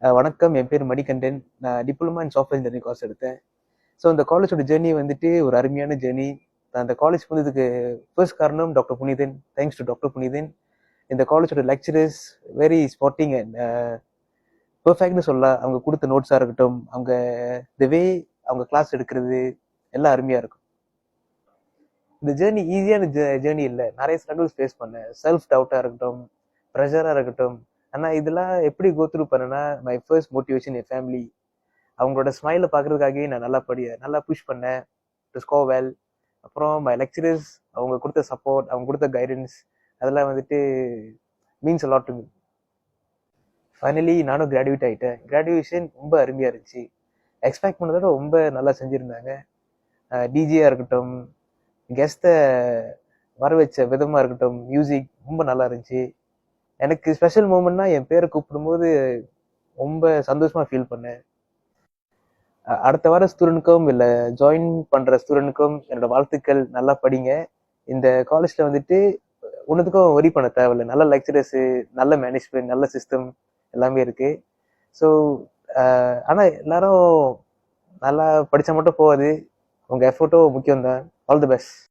வணக்கம். என் பேர் மணிகண்டன். நான் diploma in software engineering course எடுத்தேன். ஸோ இந்த காலேஜோட ஜேர்னி வந்துட்டு ஒரு அருமையான ஜேர்னி. நான் அந்த காலேஜ் வந்ததுக்கு ஃபர்ஸ்ட் காரணம் doctor Punithan. Thanks to doctor புனிதன். இந்த காலேஜோட லெக்சரர்ஸ் வெரி ஸ்பாட்டிங் அண்ட் பெர்ஃபெக்ட்னு சொல்லலாம். அவங்க கொடுத்த நோட்ஸாக இருக்கட்டும், அவங்க த வே அவங்க கிளாஸ் எடுக்கிறது எல்லாம் அருமையாக இருக்கும். இந்த ஜேர்னி ஈஸியான ஜேர்னி இல்லை. நிறைய ஸ்ட்ரகிள்ஸ் ஃபேஸ் பண்ணேன். செல்ஃப் டவுட்டாக இருக்கட்டும், ப்ரெஷராக இருக்கட்டும். ஆனால் இதெல்லாம் எப்படி கோ த்ரூ பண்ணேன்னா, my first motivation N family. அவங்களோட ஸ்மைலை பார்க்கறதுக்காகவே நான் நல்லா புஷ் பண்ணேன் டு ஸ்கோர் வெல். அப்புறம் மை லெக்சரர்ஸ் அவங்க கொடுத்த சப்போர்ட், அவங்க கொடுத்த கைடன்ஸ், அதெல்லாம் வந்துட்டு means allot to me. Finally நானும் கிராஜுவேட் ஆகிட்டேன். கிராஜுவேஷன் ரொம்ப அருமையாக இருந்துச்சு. எக்ஸ்பெக்ட் பண்ணதோட ரொம்ப நல்லா செஞ்சுருந்தாங்க. டிஜியாக இருக்கட்டும், கெஸ்ட்டை வர வச்ச விதமாக இருக்கட்டும், மியூசிக் ரொம்ப நல்லா இருந்துச்சு. எனக்கு ஸ்பெஷல் மூமெண்ட்னா என் பேரை கூப்பிடும்போது ரொம்ப சந்தோஷமாக ஃபீல் பண்ணேன். அடுத்த வார ஸ்டூடெண்ட்க்கும் இல்லை ஜாயின் பண்ணுற ஸ்டூடெண்ட்க்கும் என்னோட வாழ்த்துக்கள். நல்லா படிங்க. இந்த காலேஜில் வந்துட்டு ஒன்றுத்துக்கும் ஒரி பண்ண தேவையில்லை. நல்ல லெக்சரர்ஸு, நல்ல மேனேஜ்மெண்ட், நல்ல சிஸ்டம் எல்லாமே இருக்குது. ஸோ ஆனால் எல்லாரும் நல்லா படித்தா மட்டும் போகாது. உங்கள் எஃபோர்ட்டும் முக்கியம் தான். All the best.